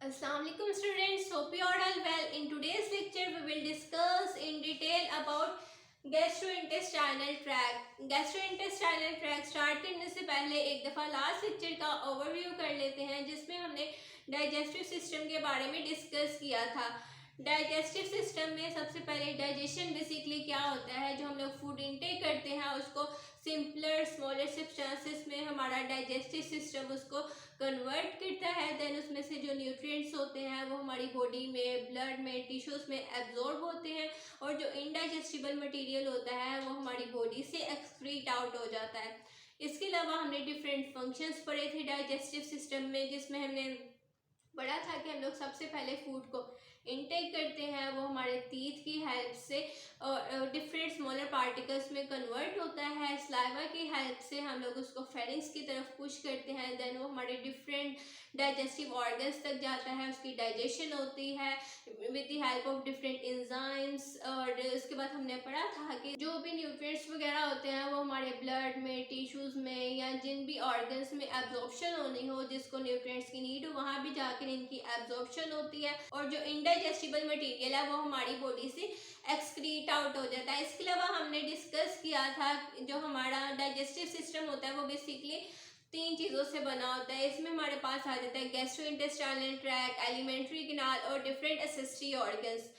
Assalamualaikum students, hope you are all well. In today's lecture we will discuss in detail about gastrointestinal tract. Gastrointestinal tract start करने से पहले एक दफ़ा last lecture का overview कर लेते हैं जिसमें हमने डाइजेस्टिव सिस्टम के बारे में डिस्कस किया था। डाइजेस्टिव सिस्टम में सबसे पहले डाइजेशन बेसिकली क्या होता है, जो हम लोग फूड इनटेक करते हैं उसको सिंपलर स्मॉलर सब्सटेंसेस में हमारा डाइजेस्टिव सिस्टम उसको कन्वर्ट करता है। देन उसमें से जो न्यूट्रिएंट्स होते हैं वो हमारी बॉडी में, ब्लड में, टिश्यूज में एब्जॉर्ब होते हैं और जो इनडाइजेस्टिबल मटेरियल होता है वो हमारी बॉडी से एक्सक्रीट आउट हो जाता है। इसके अलावा हमने डिफरेंट फंक्शंस पढ़े थे डाइजेस्टिव सिस्टम में, जिसमें हमने पढ़ा था कि हम लोग सबसे पहले फूड को इनटेक करते हैं, वो हमारे टीथ की हेल्प से और डिफरेंट स्मॉलर पार्टिकल्स में कन्वर्ट होता है। स्लाइवा की हेल्प से हम लोग उसको फेरिंग्स की तरफ पुश करते हैं, देन वो हमारे डिफरेंट डाइजेस्टिव ऑर्गन्स तक जाता है, उसकी डाइजेशन होती है with the help of different enzymes. और उसके बाद हमने पढ़ा था कि जो भी न्यूट्रिएंट्स वगैरह होते हैं वो हमारे ब्लड में, टिश्यूज़ में या जिन भी ऑर्गन्स में एब्जॉर्प्शन होनी हो, जिसको न्यूट्रिएंट्स की नीड हो, वहाँ भी जाकर इनकी एब्जॉर्प्शन होती है और जो इनडाइजेस्टिबल मटेरियल है वो हमारी बॉडी से एक्सक्रीट आउट हो जाता है। इसके अलावा हमने डिस्कस किया था जो हमारा डाइजेस्टिव सिस्टम होता है वो बेसिकली 3 चीज़ों से बना होता है। इसमें हमारे पास आ जाता है गैस्ट्रोइंटेस्टाइनल ट्रैक्ट, एलिमेंट्री कैनाल और different accessory organs.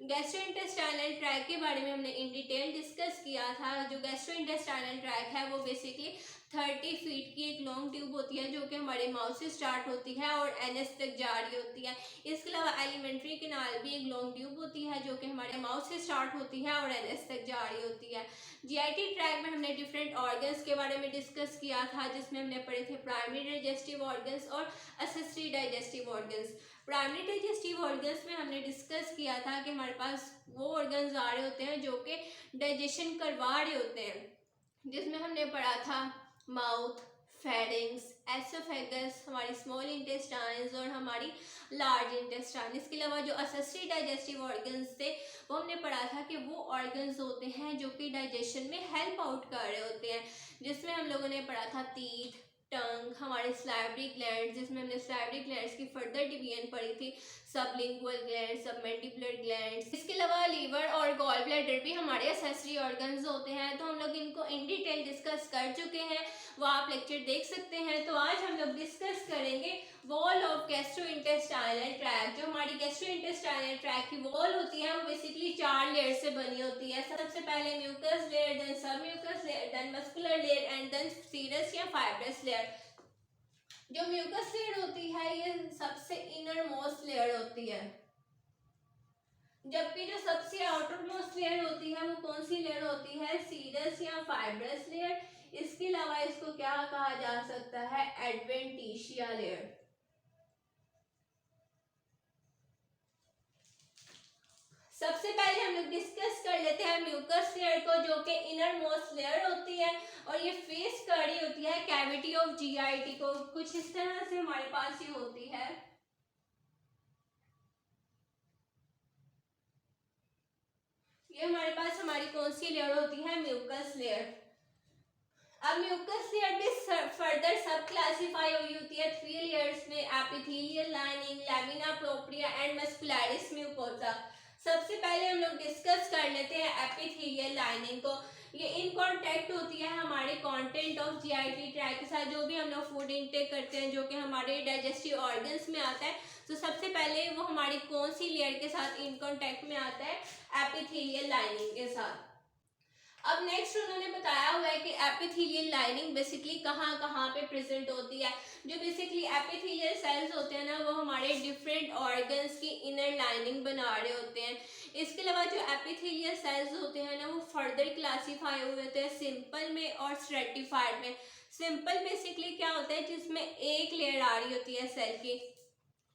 Gastrointestinal tract के बारे में हमने इन डिटेल डिस्कस किया था। जो गैस्ट्रोइंटेस्टाइनल ट्रैक है वो बेसिकली 30 फीट की एक लॉन्ग ट्यूब होती है जो कि हमारे माउथ से स्टार्ट होती है और एनएस तक जा रही होती है। इसके अलावा एलिमेंट्री कैनाल भी एक लॉन्ग ट्यूब होती है जो कि हमारे माउथ से स्टार्ट होती है और एनएस तक जा रही होती है। जीआईटी ट्रैक में हमने डिफरेंट ऑर्गन्स के बारे में डिस्कस किया था, जिसमें हमने पढ़े थे प्राइमरी डाइजेस्टिव ऑर्गन्स और accessory digestive organs. Primary digestive organs में हमने डिस्कस किया था कि हमारे पास वो ऑर्गन्स आ रहे होते हैं जो कि डाइजेशन करवा रहे होते हैं, जिसमें हमने पढ़ा था माउथ, फेरिंग्स, एसोफेगस, हमारी स्मॉल इंटेस्टाइन्स और हमारी लार्ज इंटेस्टाइन। इसके अलावा जो असेसरी डाइजेस्टिव ऑर्गन्स थे वो हमने पढ़ा था कि वो ऑर्गन्स होते हैं जो कि डाइजेशन में हेल्प आउट कर रहे होते हैं, जिसमें हम लोगों ने पढ़ा था टीथ, टंग, हमारे सलाइवरी ग्लैंड्स, जिसमें हमने सलाइवरी ग्लैंड्स की फर्दर डिवीजन पढ़ी थी, सबलिंगुअल ग्लैंड्स, सबमैंडिबुलर ग्लैंड्स। इसके अलावा लीवर और गॉल ब्लैडर भी हमारे एसेसरी ऑर्गन्स होते हैं, तो हम लोग इनको इन डिटेल डिस्कस कर चुके हैं, वो आप लेक्चर देख सकते हैं। तो आज हम लोग डिस्कस करेंगे वॉल ऑफ गैस्ट्रोइंटेस्टाइनल ट्रैक्ट। जो हमारी गैस्ट्रोइंटेस्टाइनल ट्रैक्ट की वॉल होती है वो बेसिकली 4 लेयर से बनी होती है। सबसे पहले mucus layer, then sub mucus layer, then muscular layer and then serous या फाइब्रस लेयर। जो म्यूकस लेयर होती है ये सबसे इनर मोस्ट लेयर होती है, जबकि जो सबसे आउटर मोस्ट लेयर होती है वो कौन सी लेयर होती है, सीरस या फाइब्रस लेयर। इसके अलावा इसको क्या कहा जा सकता है, एडवेंटिशिया लेयर। सबसे पहले हम लोग डिस्कस कर लेते हैं म्यूकस लेयर को, जो कि इनर मोस्ट लेयर होती है और ये फेस कर रही होती है कैविटी ऑफ जीआईटी को। कुछ इस तरह से हमारे पास ये होती है। ये हमारे पास हमारी कौन सी लेयर होती है, म्यूकस लेयर। अब म्यूकस लेयर भी फर्दर सब क्लासिफाई हुई होती है 3 लेयर्स में, epithelial lining, lamina propria and muscularis mucosa. सबसे पहले हम लोग डिस्कस कर लेते हैं एपिथेलियल लाइनिंग को। ये इन कांटेक्ट होती है हमारे कंटेंट ऑफ जीआईटी ट्रैक्ट के साथ, जो भी हम लोग फूड इनटेक करते हैं जो कि हमारे डाइजेस्टिव ऑर्गन्स में आता है। तो सबसे पहले वो हमारी कौन सी लेयर के साथ इन कांटेक्ट में आता है, एपिथेलियल लाइनिंग के साथ। अब नेक्स्ट उन्होंने बताया हुआ है कि एपिथेलियल लाइनिंग बेसिकली कहाँ कहाँ पे प्रेजेंट होती है। जो बेसिकली एपिथेलियल सेल्स होते हैं ना वो हमारे डिफरेंट ऑर्गन्स की इनर लाइनिंग बना रहे होते हैं। इसके अलावा जो एपिथेलियल सेल्स होते हैं ना वो फर्दर क्लासीफाई हुए होते हैं सिंपल में और स्ट्रेटिफाइड में। सिंपल बेसिकली क्या होता है, जिसमें एक लेयर आ रही होती है सेल की,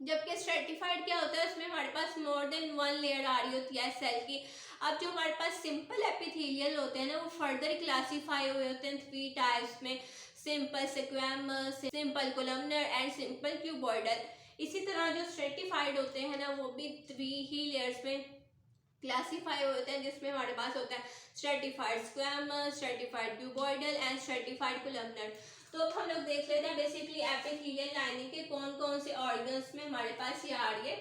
जबकि स्ट्रेटिफाइड क्या होता है, उसमें हमारे पास मोर देन 1 लेयर आ रही होती है सेल की। अब जो हमारे पास सिंपल एपिथेलियल होते हैं ना वो फर्दर क्लासीफाई हुए होते हैं 3 टाइप्स में, simple squamous, simple columnar and simple cuboidal. इसी तरह जो स्ट्रेटिफाइड होते हैं ना वो भी 3 ही लेयर्स में क्लासीफाई होते हैं, जिसमें हमारे पास होता है stratified squamous, stratified cuboidal and stratified columnar. तो अब हम लोग देख लेते हैं बेसिकली एपिथेलियल लाइनिंग के कौन कौन से ऑर्गन्स में हमारे पास ये आ रही है।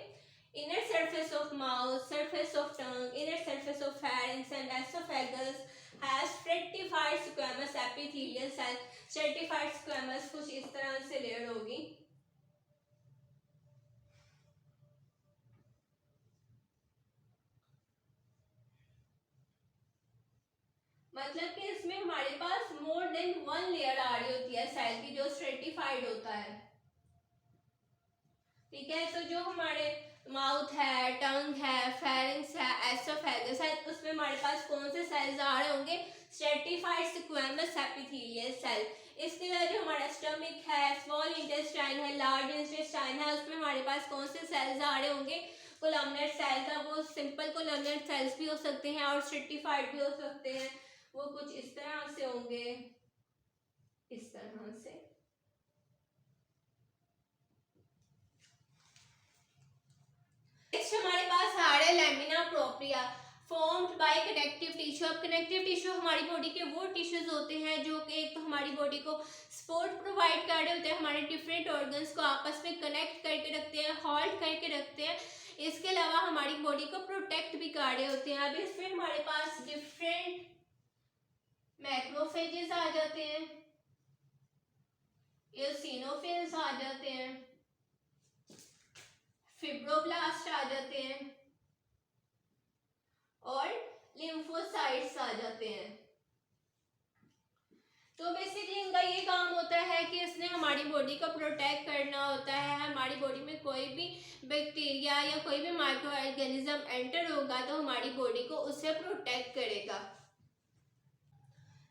Inner surface of mouth, surface of tongue, inner surface of pharynx and oesophagus has stratified squamous epithelial cell. Stratified squamous कुछ इस तरह से लेयर होगी, मतलब कि इसमें हमारे पास मोर देन वन लेयर आ रही होती है सेल की जो स्ट्रेटिफाइड होता है। ठीक है, तो जो हमारे माउथ है, टंग है, फेरिंग्स है, एसोफेगस है, उसमें हमारे पास कौन से सेल्स आ रहे होंगे? Stratified squamous epithelial cell. इसके अलावा जो हमारा स्टमक है, स्मॉल इंटेस्टाइन है, लार्ज इंटेस्टाइन है, उसमें हमारे पास कौन से सेल्स आ रहे होंगे? कोलमनर सेल्स है। वो सिंपल कोलमनर सेल्स भी हो सकते हैं और स्ट्रेटिफाइड भी हो सकते हैं। वो कुछ इस तरह से होंगे, इस तरह से। नेक्स्ट हमारे पास आ रहा है lamina propria formed by connective tissue. अब कनेक्टिव टिश्यू हमारी बॉडी के वो टिश्यूज होते हैं जो कि एक तो हमारी बॉडी को सपोर्ट प्रोवाइड कर रहे होते हैं, हमारे डिफरेंट ऑर्गन्स को आपस में कनेक्ट करके रखते हैं, होल्ड करके रखते हैं। इसके अलावा हमारी बॉडी को प्रोटेक्ट भी कर रहे होते हैं। अब इसमें हमारे पास डिफरेंट मैक्रोफेजेस आ जाते हैं, एओसिनोफिल्स आ जाते हैं, फिब्रोब्लास्ट आ जाते हैं और लिम्फोसाइट्स आ जाते हैं। तो बेसिकली इनका ये काम होता है कि इसने हमारी बॉडी को प्रोटेक्ट करना होता है। हमारी बॉडी में कोई भी बैक्टीरिया या कोई भी माइक्रो ऑर्गेनिज्म एंटर होगा तो हमारी बॉडी को उससे प्रोटेक्ट करेगा।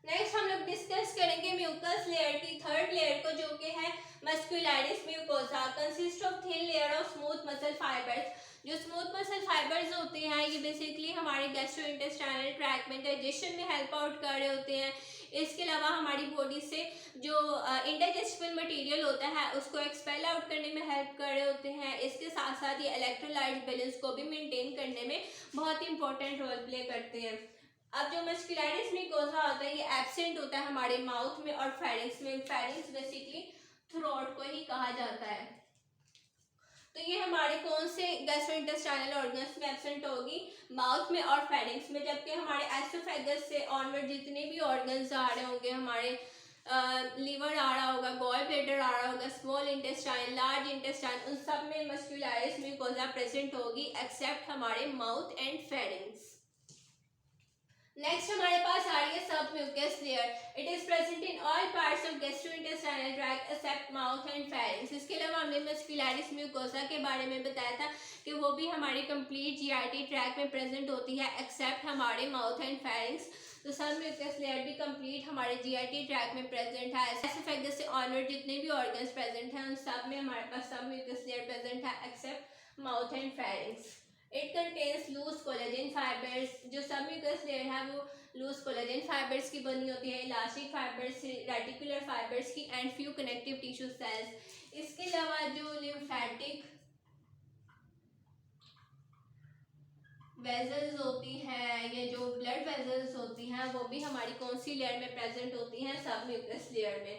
नेक्स्ट हम लोग डिस्कस करेंगे म्यूकस लेयर की थर्ड लेयर को, जो कि है muscularis mucosa, consist of thin layer of smooth muscle fibres. जो स्मूथ मसल फाइबर्स होते हैं ये बेसिकली हमारे गैस्ट्रोइंटेस्टाइनल ट्रैक्ट में डाइजेशन में हेल्प आउट कर रहे होते हैं। इसके अलावा हमारी बॉडी से जो इंडाइजेस्टिबल मटेरियल होता है उसको एक्सपेल आउट करने में हेल्प कर रहे होते हैं। इसके साथ साथ ये इलेक्ट्रोलाइट बैलेंस को भी मेंटेन करने में बहुत इंपॉर्टेंट रोल प्ले करते हैं। अब जो मस्कुलरिस म्यूकोसा होता है ये एब्सेंट होता है हमारे माउथ में और फेरिंक्स में। फेरिंक्स बेसिकली थ्रोट को ही कहा जाता है। तो ये हमारे कौन से गैस्ट्रोइंटेस्टाइनल ऑर्गन्स में एब्सेंट होगी? माउथ में और फेरिंक्स में। जबकि हमारे एसोफेगस से ऑनवर्ड जितने भी ऑर्गन्स आ रहे होंगे, हमारे लीवर आ रहा होगा, गॉल ब्लैडर आ रहा होगा, स्मॉल इंटेस्टाइन, लार्ज इंटेस्टाइन, उन सब में मस्कुलरिस म्यूकोसा प्रेजेंट होगी एक्सेप्ट हमारे माउथ एंड फेरिंक्स। नेक्स्ट हमारे पास आ रही है sub mucus layer. It is present in all parts of gastrointestinal tract except mouth and pharynx. इसके अलावा हमने मस्कुलरिस म्यूकोसा के बारे में बताया था कि वो भी हमारे कंप्लीट जीआईटी ट्रैक्ट में प्रेजेंट होती है एक्सेप्ट हमारे माउथ एंड फेरिंक्स। तो सब म्यूकस लेयर भी कंप्लीट हमारे जीआईटी ट्रैक्ट में प्रेजेंट है। एसोफेगस से ऑनवर्ड जितने भी ऑर्गन्स प्रेजेंट हैं उन सब में हमारे पास सब म्यूकस लेयर प्रेजेंट है except mouth and pharynx. It contains loose collagen fibres. जो सब म्यूकस लेयर है वो लूज कोलेजन फाइबर्स की बनी होती है, इलास्टिक फाइबर्स, रेटिकुलर फाइबर्स की and few connective tissue cells. इसके अलावा जो लिम्फेटिक वेजल्स होती हैं या जो ब्लड वेजल्स होती हैं वो भी हमारी कौन सी लेयर में प्रेजेंट होती हैं? सब म्यूकस लेयर में।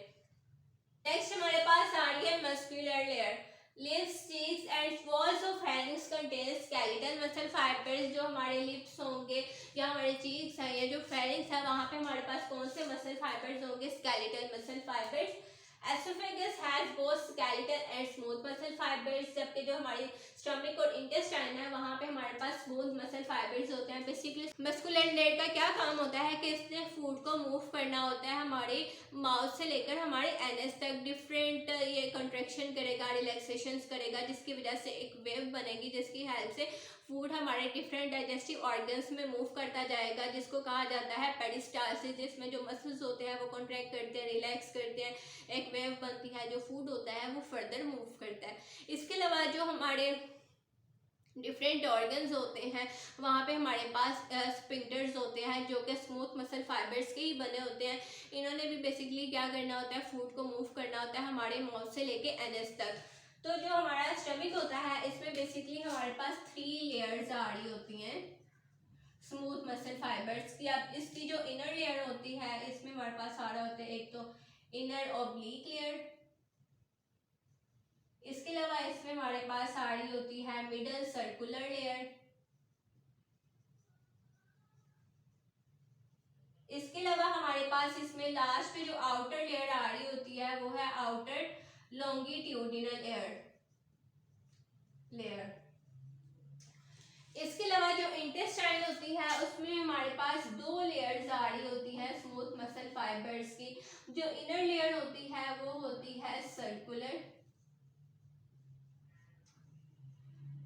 नेक्स्ट हमारे पास आ रही है muscular layer. Lips, cheeks and walls of pharynx contain skeletal muscle fibres. जो हमारे लिप्स होंगे या हमारे चीक्स हैं या जो फेरिंक्स है वहाँ पे हमारे पास कौन से मसल फाइबर्स होंगे? Skeletal muscle fibres. Oesophagus has both skeletal and smooth muscle fibres. जबकि जो हमारी स्टमक और इंटेस्टाइन है वहाँ पे हमारे पास स्मूथ मसल फाइबर्स होते हैं। बेसिकली मस्कुलर लेयर का क्या काम होता है कि इसने फूड को मूव करना होता है हमारे माउथ से लेकर हमारे एनएस तक। डिफरेंट ये कंट्रैक्शन करेगा, रिलैक्सेशन करेगा, जिसकी वजह से एक वेव बनेगी जिसकी हेल्प से फूड हमारे डिफरेंट डाइजेस्टिव ऑर्गन्स में मूव करता जाएगा, जिसको कहा जाता है पेरिस्टालसिस। जिसमें जो मसल्स होते हैं वो कॉन्ट्रैक्ट करते हैं, रिलैक्स करते हैं, एक वेव बनती है, जो फूड होता है वो फर्दर मूव करता है। इसके अलावा जो हमारे डिफरेंट ऑर्गन्स होते हैं वहाँ पे हमारे पास स्पिंक्टर्स होते हैं जो कि स्मूथ मसल फाइबर्स के ही बने होते हैं। इन्होंने भी बेसिकली क्या करना होता है? फूड को मूव करना होता है हमारे माउथ से लेके एनएस तक। तो जो हमारा स्टमक होता है इसमें बेसिकली हमारे पास 3 लेयर्स आ रही होती हैं स्मूथ मसल फाइबर्स की। अब इसकी जो इनर लेयर होती है इसमें हमारे पास आ रहा होता है एक तो इनर ऑब्लिक लेयर। इसके अलावा इसमें हमारे पास आ रही होती है मिडल सर्कुलर लेयर। इसके अलावा हमारे पास इसमें लास्ट पे जो आउटर लेयर आ रही होती है वो है आउटर लॉन्गिट्यूडिनल लेयर। इसके अलावा जो इंटेस्टाइन होती है उसमें हमारे पास दो लेयर्स आ रही होती है स्मूथ मसल फाइबर्स की। जो इनर लेयर होती है वो होती है सर्कुलर,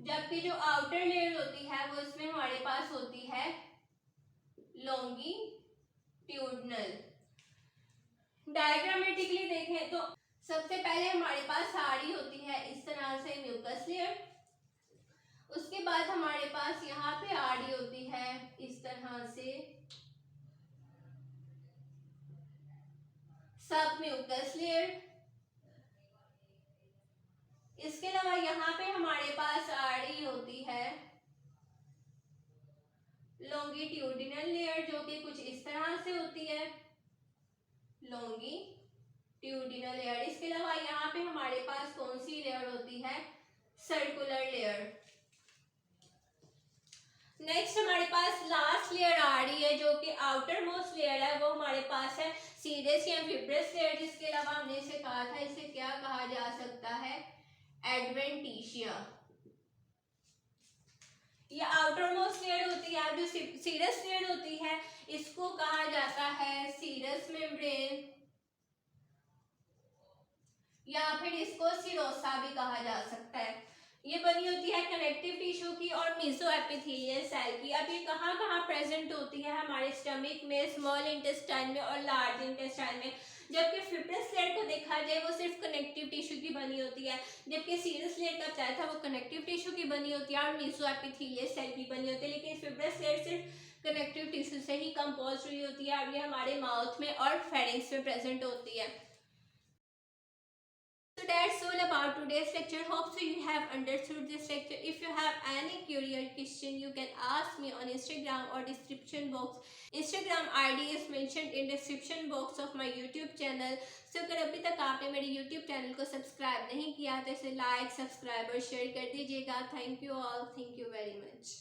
जबकि जो आउटर लेयर होती है वो इसमें हमारे पास होती है लॉन्गिट्यूडनल। डायग्रामेटिकली देखें तो सबसे पहले हमारे पास आ रही होती है इस तरह से म्यूकस लेयर। उसके बाद हमारे पास यहाँ पे आ रही होती है इस तरह से सब म्यूकस लेयर। इसके अलावा यहाँ पे हमारे पास आ रही होती है लॉन्गिट्यूडिनल लेयर, जो कि कुछ इस तरह से होती है लॉन्गिट्यूडिनल लेयर। इसके अलावा यहाँ पे हमारे पास कौन सी लेयर होती है, सर्कुलर लेयर। नेक्स्ट हमारे पास लास्ट लेयर आ रही है जो कि आउटर मोस्ट लेयर है, वो हमारे पास है सीरस या फिब्रस लेयर। जिसके अलावा हमने इसे कहा था, इसे क्या कहा जा सकता है, एडवेंटिशिया। ये आउटर मोस्ट लेयर होती है। जो सीरस लेयर होती है इसको कहा जाता है सीरस मेम्ब्रेन, या फिर इसको सिरोसा भी कहा जा सकता है। ये बनी होती है कनेक्टिव टिश्यू की और मीजो एपिथेलियल सेल की। अब ये कहाँ कहाँ प्रेजेंट होती है, हमारे स्टमक में, स्मॉल इंटेस्टाइन में और लार्ज इंटेस्टाइन में। जबकि फिब्रस लेयर को देखा जाए वो सिर्फ कनेक्टिव टिश्यू की बनी होती है, जबकि सीरस लेयर का बताया था वो कनेक्टिव टिश्यू की बनी होती है और मीजो एपिथेलियल सेल की बनी होती है। लेकिन फिब्रस लेयर सिर्फ कनेक्टिव टिश्यू से ही कंपोज हुई होती है और ये हमारे माउथ में और फेरिंग्स में प्रेजेंट होती है। So that's all about today's lecture. Hope so you have understood this lecture. If you have any curious question, you can ask me on Instagram or description box. Instagram ID is mentioned in description box of my YouTube channel. So अगर अभी तक आपने मेरे YouTube channel को subscribe नहीं किया तो इसे लाइक, सब्सक्राइब और शेयर कर दीजिएगा. Thank you all. Thank you very much.